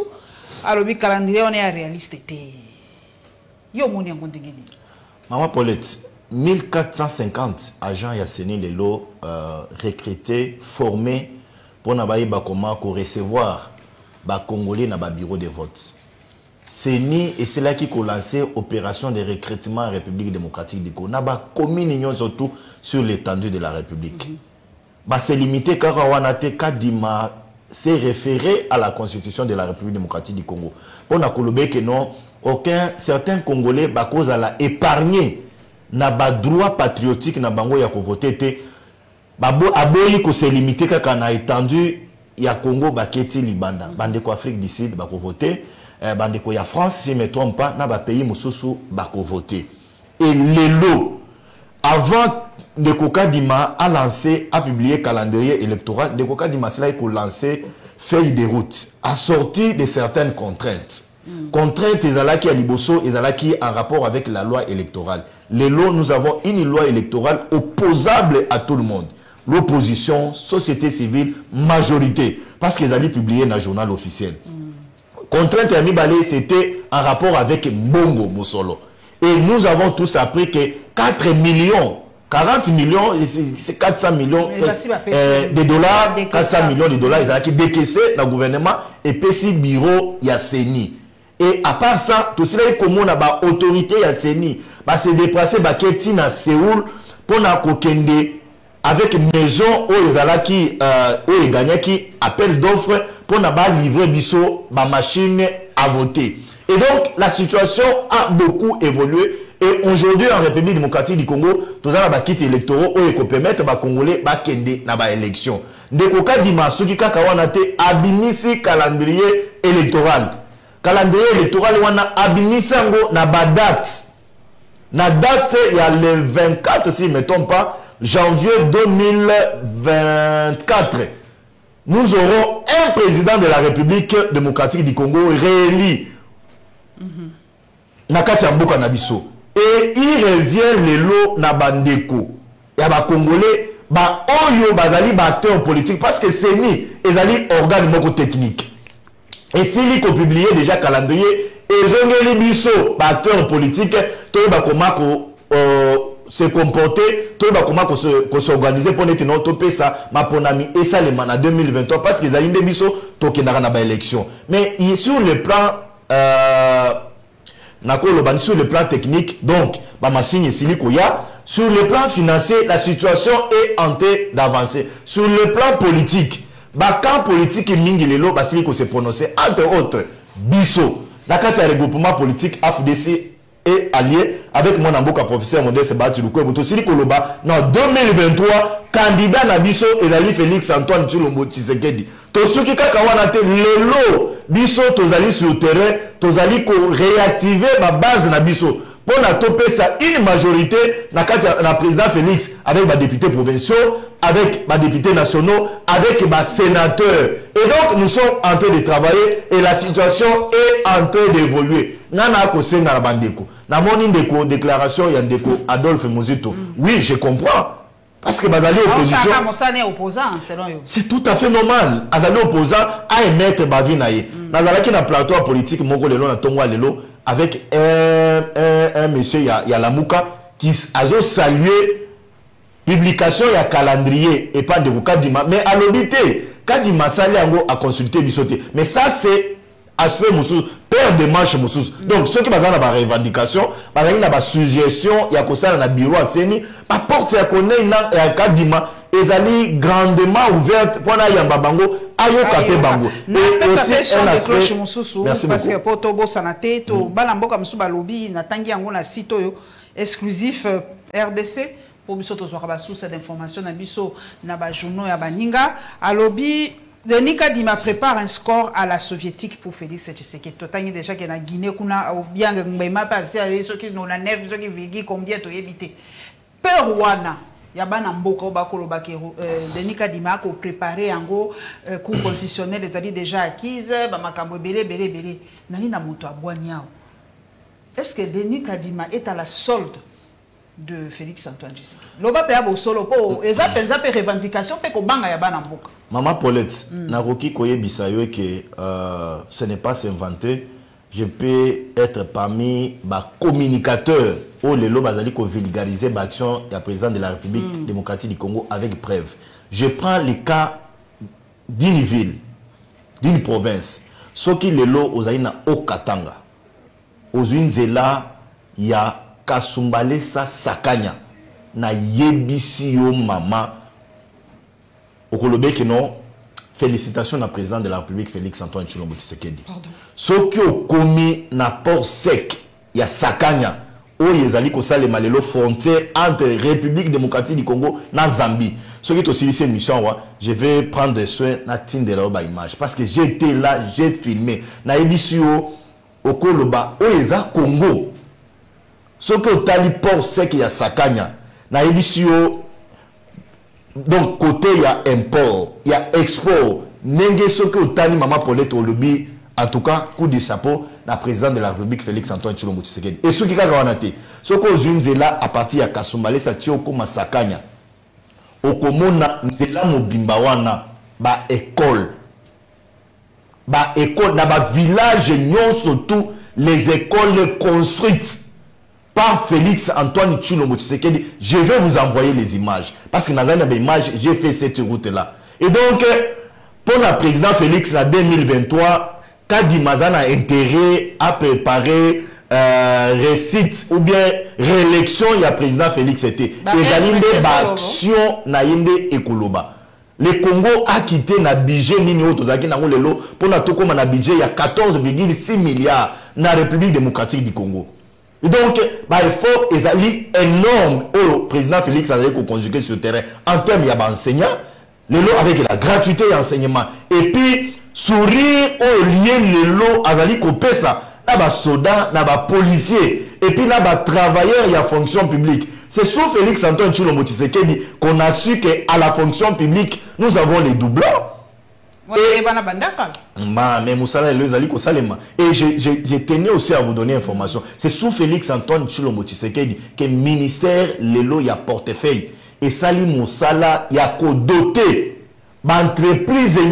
alors bi calendrier on est réaliste té yo moni ngo ndengeni Maman Paulette 1450 agents ya CENI lelo recrutés formés pour nabaïba comment recevoir ba Congolais na ba bureau de vote. CENI et c'est là qui a lancé opération de recrutement en République démocratique du Congo. Na ba commune surtout sur l'étendue de la République. Bah c'est limité car Wanate Kadima s'est référé à la constitution de la République démocratique du Congo. Pour na kolobé que non aucun certains Congolais ba cause à la épargner na ba droit patriotique na bango ya ko voter té babo aboyi ko se limité kaka na étendu ya Congo baketi libanda bande ko Afrique du Sud bako voter bande ko ya France si je me trompe pas na ba pays mususu bako voter et lelo avant de Kokadima a lancé a publié calendrier électoral de Kokadima cela il a lancé feuille de route a sorti de certaines contraintes contraintes ezalaki à liboso ezalaki en rapport avec la loi électorale lelo nous avons une loi électorale opposable à tout le monde. L'opposition, société civile, majorité. Parce qu'ils allaient publier dans le journal officiel. Contrainte à Mibale, c'était en rapport avec Mbongo Moussolo. Et nous avons tous appris que 4 millions, 40 millions, c'est 400 millions de dollars, 400 millions de dollars, ils allaient décaisser dans le gouvernement et PC bureau Yasseni. Et à part ça, tout cela est comme on a autorité Yasseni, se déplacer à Séoul pour na kokende avec maison où ils allaient qui gagné qui appel d'offres pour na ba livrer biso ba machine à voter. Et donc la situation a beaucoup évolué et aujourd'hui en République démocratique du Congo, tous les bakiti électoraux où ils permettent ba Congolais ba kende na ba élection. Ndeko kadima soki kaka wana te abimisi calendrier électoral. Calendrier électoral wana abimisi ngo na ba date. La date, il y a le 24, si je ne me trompe pas, janvier 2024. Nous aurons un président de la République démocratique du Congo réélu. Nakati Mboka Nabiso. Et il revient le lot na bandeko. Il y a des Congolais, oyo bazali acteurs politiques parce que c'est ni ezali organe moko technique. Et s'il y a publié déjà calendrier et zongeli biso acteurs politiques to ba comment se comporter to ba comment s'organiser pour être notre pesa maponami et ça les mana 2023 parce qu'ils allaient biso to kendara na ba élection mais sur le plan sur le plan technique donc ba machine siliko ya sur le plan financier la situation est en train d'avancer sur le plan politique ba camp politique mingi lelo ba siliko se prononcer entre autres biso la carte de regroupement politique AFDC est allié avec mon amboka professeur Modeste Batilouko Botosili Koloba. En 2023, candidat Nabiso et Félix Antoine Tshilombo Tshisekedi. Tosuki Kakawanate lelo biso tozali sur le terrain, tozali ko réactiver ma base Nabiso. Pour na topé ça une majorité na président Félix avec les députés provinciaux, avec les députés nationaux, avec les sénateurs. Et donc nous sommes en train de travailler et la situation est en train d'évoluer. Nana kose na bandeko. Na moni ndeko déclaration yandeko Adolphe Muzito. Oui, je comprends. Parce que Bazali opposition. C'est tout à fait normal. Azali opposant à émettre Bavinaye. Nazalaki na plateau politique moko lelo na tongwa lelo avec un monsieur Yalamuka qui a salué publication ya calendrier et pas de Kadima mais à l'obité Kadima sali yango a consulter bisoté mais ça c'est aspect moussous père de marche moussous donc ceux qui bazana ba revendication bazali na ba suggestion ya kosala na bureau aseni ba porte ya connaît na ya Kadima ezali grandement ouverte pour na yamba bango ayo kapé bango et aussi un aspect merci parce que pour tobo sanate to balamboka moussou balobi na tangi yango na site yo exclusif RDC pour biso to soka ba source d'information na biso na ba journaux ya baninga alobi Denis Kadima prépare un score à la soviétique pour Félix Tshisekedi. Totangi déjà que na Guinée kuna bien ngema passer ceux qui n'ont la nef ceux qui vigi combien to éviter. Perouana ya bana mboka o bakoloba ke Denis Kadima ko préparer yango cour constitutionnel ezali déjà acquise ba makambo belé nani na moto abwaniao. Est-ce que Denis Kadima est à la solde de Félix Antoine Tshisekedi? Loba pe abo solo po eza penza pe revendication pe ko banga ya bana mboka. Maman Paulette, naroki koyebisa yo que ce n'est pas s'inventer. Je peux être parmi les communicateurs où les lots bazali ko vulgariser l'action du président de la République démocratique du Congo avec preuve. Je prends le cas d'une ville, d'une province. Ce qui les lots aux aïna au Katanga. Aux Unzela, il y a Kasumbale sa Sakanya. Na yebisi yo mama. Au Kolobe que non. Félicitations au président de la République Félix Antoine Tshilombo Tshisekedi. Ce qui a commis na port sec, il y a Sakanya, où ils allaient ko sale malelo frontière entre République démocratique du Congo et Zambie. Ce qui est aussi cette mission, je vais prendre soin na tin de la image parce que j'étais là, j'ai filmé. Na ebisio au Koloba, où ils a Congo. Ce qui est tali port sec, il y a Sakanya. Na ebisio donc côté il y a import, il y a export. Nenge ce que Tani Mama Paulette au lobby, en tout cas coup de chapeau la président de la République Félix Antoine Tshilombo Tshisekedi. Et ce qui a gagné, ce que aux là à partir de Kasumbale ça tient comme Sakanya. Okomona nzela mobimba wana ba école na ba village nyon surtout les écoles construites par Félix Antoine Tshilombo Tshisekedi. Je vais vous envoyer les images. Parce que dans les images, j'ai fait cette route-là. Et donc, pour le président Félix en 2023, Kadimazan a intérêt à préparer récite ou bien réélection, il y a président Félix était. Les alliés d'action na yende ekoloba. Le Congo a quitté na budget nini otozaki na lelo pour na to comme na budget il y a 14,6 milliards na République démocratique du Congo. Et donc, l'effort est énorme au président Félix a conjugué sur le terrain en termes d'enseignants, avec la gratuité d'enseignement. Et puis, sourire au lien le lot azali kopesa, na ba soda, na ba policier, et puis na ba travailleur et la fonction publique. C'est sous Félix Antoine Tshilombo Tshisekedi qu'on a su qu'à la fonction publique, nous avons les doublons. Mais Moussala et je tenais aussi à vous donner information. C'est sous Félix Antoine Tshilombo Tshisekedi que le ministère Lelo y a portefeuille et Sali Moussala y a doté l'entreprise et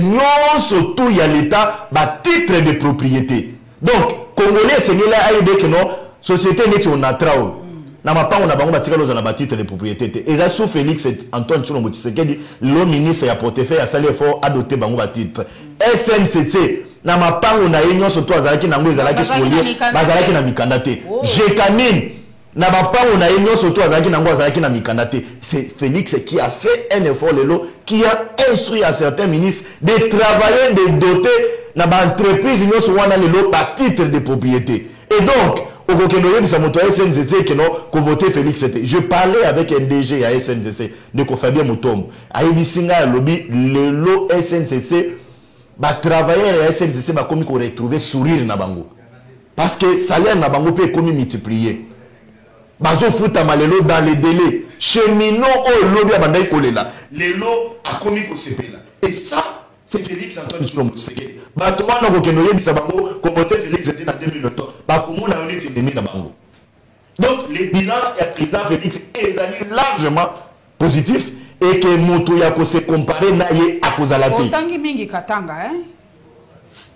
surtout il y a l'État titre de propriété. Donc Congolais c'est là à aider que non société n'est on a trao. Na mapa on a bango batika loza na titre de propriété et ça sous Félix Antoine Tshilombo Tshisekedi le ministre ya portefeuille a sali effort adopté bango ba titre SNCC na mapa on a union surtout azalaki nango ezalaki spolié bazalaki na mikanda te Jekamine na mapa on a union surtout azalaki nango azalaki na mikanda te. C'est Félix qui a fait un effort lelo qui a instruit à certains ministres de travailler de doter na ba entreprise union sur wana lelo ba titre de propriété. Et donc je parlais avec un DG à SNCC de Fabien Mutombo. À Ibisinga lobby le lot SNCC ba travailler à SNCC ba comme qu'on retrouver sourire na bango. Parce que salaire na bango peut comme multiplier. Bazo futa malelo dans les délais. Cheminot au lobby a bandai kolela. Le lot a commis ko sepela. Et ça c'est Félix Antoine Tshilombo Tshisekedi. Batoma na kokeno yebisa bango ko voter Félix était en 2020. Ba komona on est ennemi na bango. Donc le bilan du président Félix est largement positif et que moto ya ko se comparer na ye a kozala te. Otangi mingi Katanga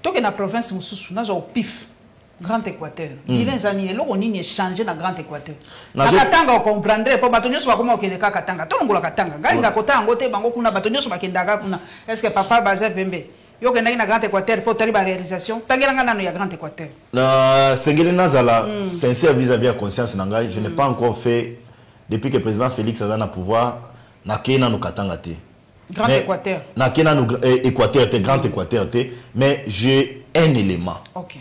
toke na province mususu na zo pif Grand Équateur. Il est zani elo onini changer na Grand Équateur. Na Katanga on comprendrait pas batonyo so bakoma okeleka Katanga. To ngola Katanga. Galinga kota ngote bango kuna batonyo so bakendaka kuna. Est-ce que papa baza bembe? Yo kendaki na Grand Équateur pour tali ba réalisation. Tangelanga nano ya Grand Équateur. Na sengeli nazala sincère vis-à-vis à conscience nanga, je n'ai pas encore fait depuis que le président Félix a na pouvoir na kena no Katanga te. Grand Équateur. Na kena no Équateur te Grand Équateur te, mais j'ai un élément. OK.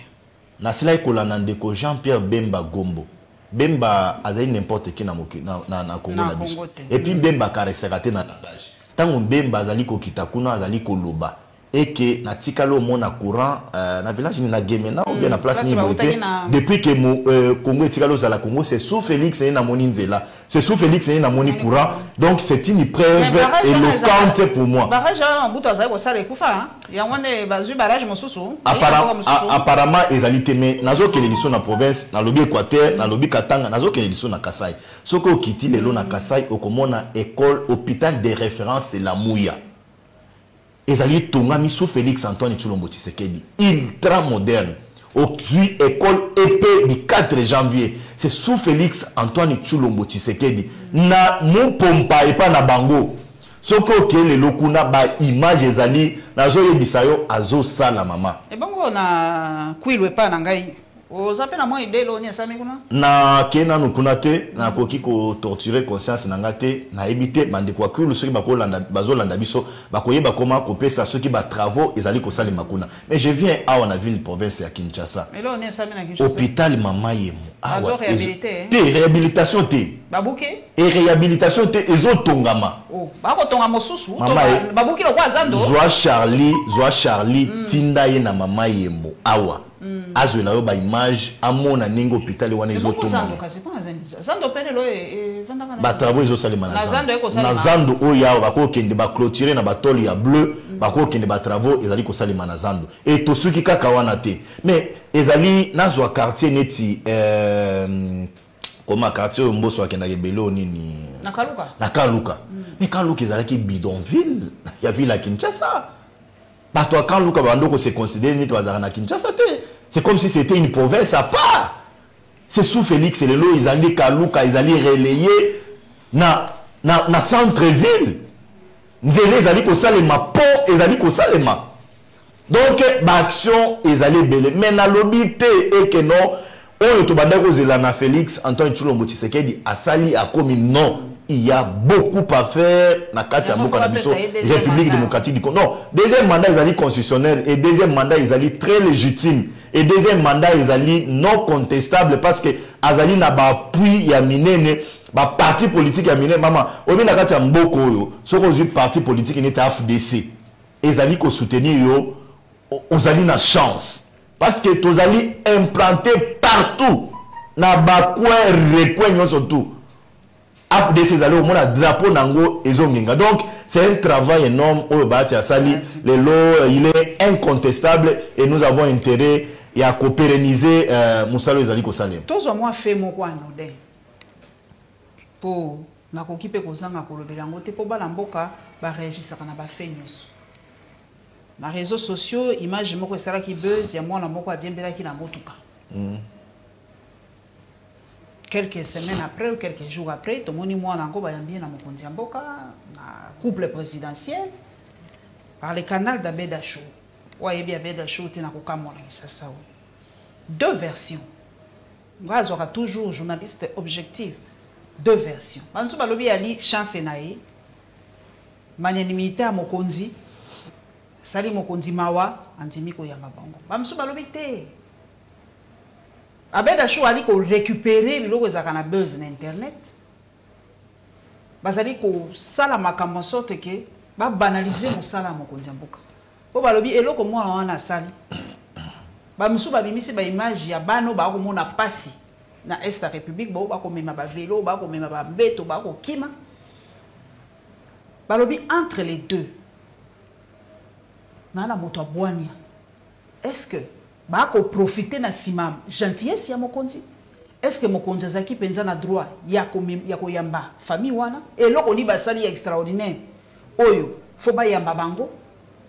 Na cela ekola ndeko Jean-Pierre Bemba Gombo. Bemba azali n'importe qui na Congo na biso. Et puis Bemba karesaka te na langage. Tango Bemba azali ko kitakuna azali ko loba. et que na tikalo mona courant na village ni na Gemena ou bien na place ni Boité depuis que Congo tikalo za la Congo c'est sous Félix et na moni nzela c'est sous Félix et na moni courant donc c'est une preuve éloquente pour moi barrage en bout à ça ko sala ekufa ya ngone bazu barrage mosusu apparemment ezalité mais nazo ke l'édition na province na lobby Équateur na lobby Katanga nazo ke l'édition na Kasai soko kiti lelo na Kasai okomona école hôpital de référence c'est la Mouya ezali tongami sous Félix Antoine Tshilombo Tshisekedi ultra moderne aujourd'hui école épée du 4 janvier c'est sous Félix Antoine Tshilombo Tshisekedi na mupompa epa na bango soko ke le lokuna ba image ezali nazo yebisa yo azo sala mama e bongo na kwilwe pa na ngai ozape na moi idée loni asami kuna na kena no kuna te na koki ko torturer conscience na ngate na ebité bande kwa kulu soki bakolanda bazolanda biso bakoyeba comment kopesa soki ba travaux ezali ko sala makuna mais je viens à la ville province ya Kinshasa mais là on est asami na Kinshasa hôpital mama yemo azo réhabilité te réhabilitation te babuke et réhabilitation te ezotongama oh bako tonga mosusu to babuki lo kwa zando Zwa Charlie tinda ye na mama yemo awa azo la yo ba image amona ningo hôpital wana ezotoma zando pene lo e vandaka ba travaux ezosalema na zando oya bako kende ba clôturer na ba toli ya bleu bako kende ba travaux ezali ko salema na zando et to suki kaka wana te mais ezali nazwa quartier neti comme quartier mboso akenda gebelo nini na Kaluka mais Kaluka ezalaki bidonville ya ville ya Kinshasa bato à Kaluka bandoko se considérer neti bazara na Kinshasa te c'est comme si c'était une province à part c'est sous Félix Lelo ezali Kaluka ezali relayé na centre-ville nzele ezali ko salema pont ezali ko salema donc ba action ezali belé mais na lobité et que non on to bandako zela na Félix Antoine Tshilombo Tshisekedi asali a comme non il y a beaucoup à faire na kati ya mboka na biso République démocratique du Congo. Non, deuxième mandat ezali constitutionnel et deuxième mandat ezali très légitime et deuxième mandat ezali non contestable parce que azali na ba appui ya minene ba parti politique ya minene mama obi na kati ya mboko oyo soko zui parti politique ni ta FDC ezali ko soutenir yo ozali na chance parce que tozali implanté partout na ba coin recoin nyonso tout FDC ezali au mona drapeau nango ezongenga donc c'est un travail énorme au bati à sali le lot il est incontestable et nous avons intérêt à pérenniser musalo ezali ko salem tozo moi fait mon kwa node pour na kokipe kozanga kolobela ngote po bala mboka ba réagir na ba fait nyonso na réseaux sociaux image moko sala ki buzz ya mwana moko adiembela ki na motuka quelques semaines après ou quelques jours après, tout le monde moi encore bayambi na mokonzi mboka na couple présidentiel par le canal d'Abeda Show. Ouais, bien Abeda Show te na kokamona ça. Deux versions. Moi j'aurai toujours journaliste objectif. Deux versions. Bantu balobi ali chance nae. Manyanimité à mokonzi. Sali mokonzi mawa andimi ko yamba bango. Bamsu balobi te. Abeda Show ali ko récupérer biloko ezaka na buzz na internet bazali ko sala makambo sorte que ba banaliser mosala mokonzi mboka po balobi eloko mwana wana sali ba musu ba bimisi ba image ya bano ba ko mona pasi na Est République ba ko mema ba vélo ba ko mema ba mbeto ba ko kima balobi entre les deux na la moto abwania est-ce que bako profiter na sima gentillesse ya mokonzi est-ce que mokonzi azaki penza na droit ya koyamba famille wana eloko ni basali extraordinaire oyo fo ba yamba bango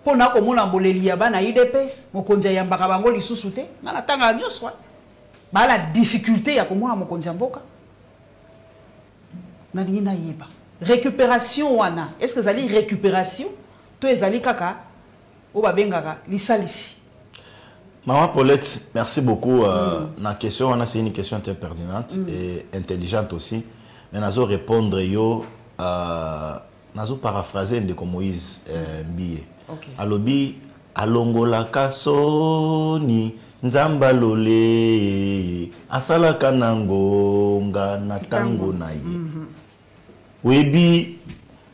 pona ko mona boleli ya bana IDPS mokonzi yamba ka bango lisusu te na tanga nyoswa ba la difficulté ya komona mokonzi mboka na nini na yeba récupération wana est-ce que zali récupération to ezali kaka o ba bengaka lisalisi. Maman Paulette, merci beaucoup. La question, c'est une question très pertinente et intelligente aussi. Mais nous allons répondre, nous allons paraphraser de Moïse Mbiye. Alobi, alongola kasoni, nzamba lole, asala kanango, nga natango na ye. Webi,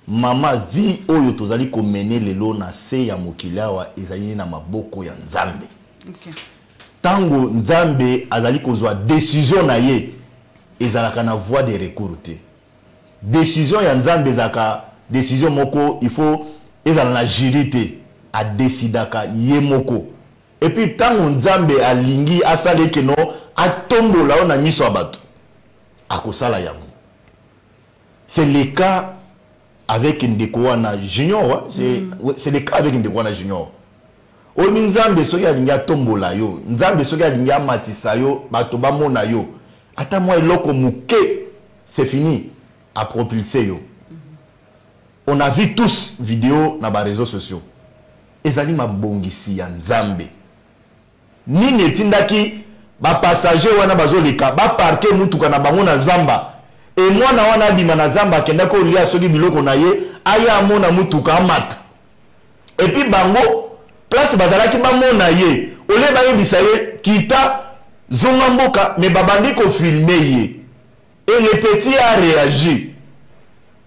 mama vie oyo tozali komene lelo na se ya mokili awa ezali na maboko ya Nzambe. Okay. Tango Nzambe azali kozwa décision na ye ezalaka na voie de recours te. Décision ya Nzambe ezalaka décision moko il faut ezala na jury te a décidaka ye moko. Et puis tango Nzambe alingi asali keno atombola na miso ya bato akosala yango. C'est le cas avec Ndekouana Junior, c'est le cas avec Ndekouana Junior. Omi Nzambe soki alingi atombola yo, Nzambe soki alingi amatisa yo, bato bamona yo. Ata moi eloko muke, c'est fini à propulser yo. On a vu tous vidéos na ba réseaux sociaux. Ezali mabongisi ya Nzambe. Nini etindaki ba passager wana bazoleka, ba parquer mutuka na bango na zamba. Et moi na wana bima na zamba kenda ko lia soki biloko na ye, aya amona mutuka amata. Et puis bango place bazalaki bamona ye, ole ba yebisa ye kita zonga mboka mais babandi ko filmer ye. Et le petit a réagi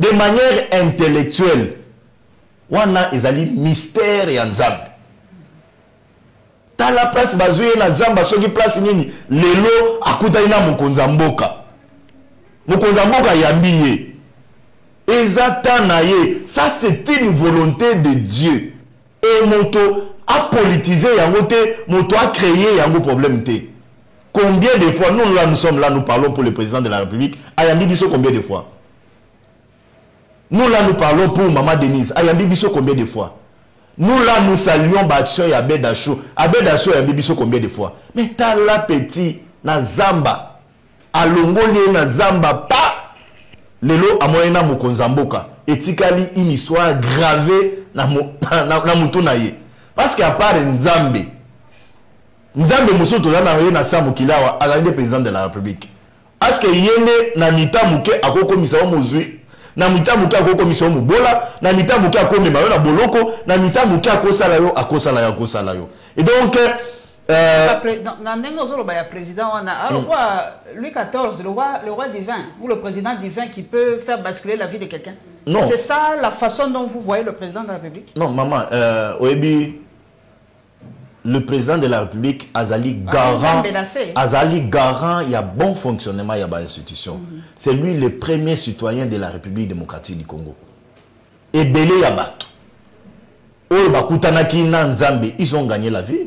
de manière intellectuelle. Wana ezali mystère ya Nzambe. Ta la place bazuye na zamba soki place nini lelo akutani na mokonza mboka. Mokonza mboka yambi ye. Ezata na ye. Ça c'est une volonté de Dieu. Et moto a politisé yango te, moto a créé yango problème te. Combien de fois nous là nous sommes là, nous parlons pour le président de la République. Ayambi biso combien de fois? Nous là nous parlons pour Maman Denise. Ayambi biso combien de fois? Nous là nous saluons Batio et Abedacho. Abedacho ayambi biso combien de fois? Mais t'as la petit na zamba. Alongoli na zamba pa. Lelo amoyena mokonza mboka. Etikali une histoire gravée na mutu na ye. Parce qu'à part Nzambe. Nzambe musoto na ye na samu kilawa azali président de la République. Parce que yende na mita muke akoko misao mozui. Na mita muke akoko misao mubola. Na mita muke akome mayo na boloko. Na mita muke akosala yo akosala yo akosala yo. Et donc dans le président, alors Louis XIV, le roi divin, ou le président divin qui peut faire basculer la vie de quelqu'un. Non. C'est ça la façon dont vous voyez le président de la République? Non, maman, Oebi, le président de la République, Azali garant, il y a bon fonctionnement, il y a bonne institution. C'est lui le premier citoyen de la République démocratique du Congo. Et Belé Yabat. Ils ont gagné la vie.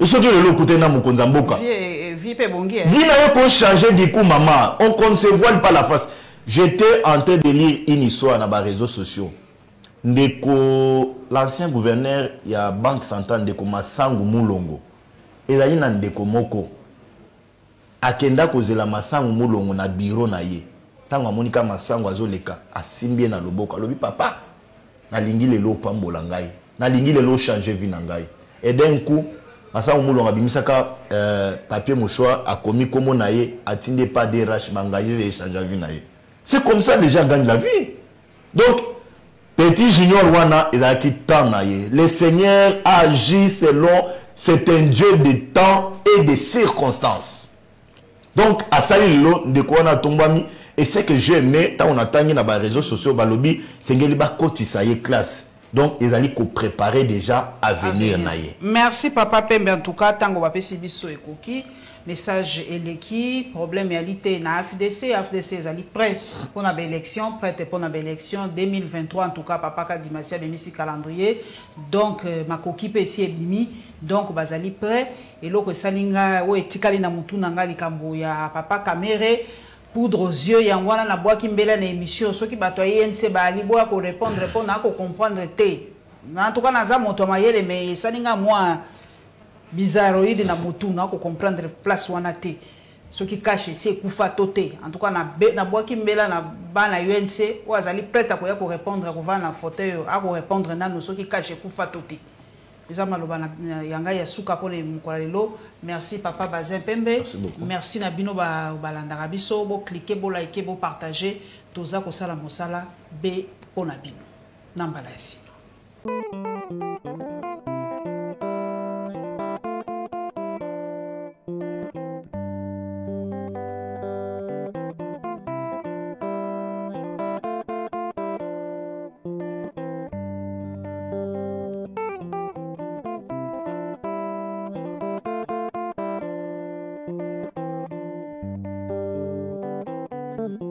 Et ceux qui le côté na mukonza mboka. Vie pe bongi. Vie n'a pas changé du coup maman. On ne se voile pas la face. J'étais en train de lire une histoire dans les réseaux sociaux. Ndeko l'ancien gouverneur il y a banque centrale Ndeko Masangu Mulongo. Et là il y a Ndeko Moko. Akenda kozela Masangu Mulongo na bureau na ye. Tango Monika Masangu azoleka asimbie na loboko. Lobi papa na lingi lelo pambola ngai. Na lingi lelo changer vie na ngai. Et d'un coup Masangu Mulongo abimisaka papier mouchoir a commis comme on a atteindre pas des RH m'engager et changer vie na ye. C'est comme ça les gens gagnent la vie. Donc petit junior wana il a quitté naye. Le Seigneur agit selon c'est un Dieu de temps et de circonstances. Donc à salir lo de quoi on a tombami et c'est que j'ai aimé tant on a tangi na ba réseaux sociaux ba lobby c'est ngeli ba kotisa ye classe. Donc ils allaient préparer déjà à venir naye. Merci papa Pembe en tout cas tango ba pesi biso ekoki. Message eleki problème réalité na FDC ezali prêt pour na élection prête pour na élection 2023 en tout cas papa ka dimasia bemisi calendrier donc makoki pe si ebimi donc bazali prêt et loko salinga o etikali na mutu na ngali kambo ya papa Kamere poudre aux yeux yangwana na boaki mbela na émission soki bato INC ba ali boa ko répondre na ko comprendre té en tout cas na za moto mayele mais salinga moi bizarroïde na mutu na ko comprendre place wana te ce qui cache c'est kufa toté en tout cas na boaki mbela na bana UNC ou azali prêt à ko répondre ko va na fauteuil à ko répondre na no ce qui cache kufa toté les amaloba na yanga ya suka pour les mukolelo. Merci papa Bazin Pembe, merci na bino ba balandaka biso bo cliquer bo liker bo partager toza ko sala mosala be pona bino nambala yasi. Thank you.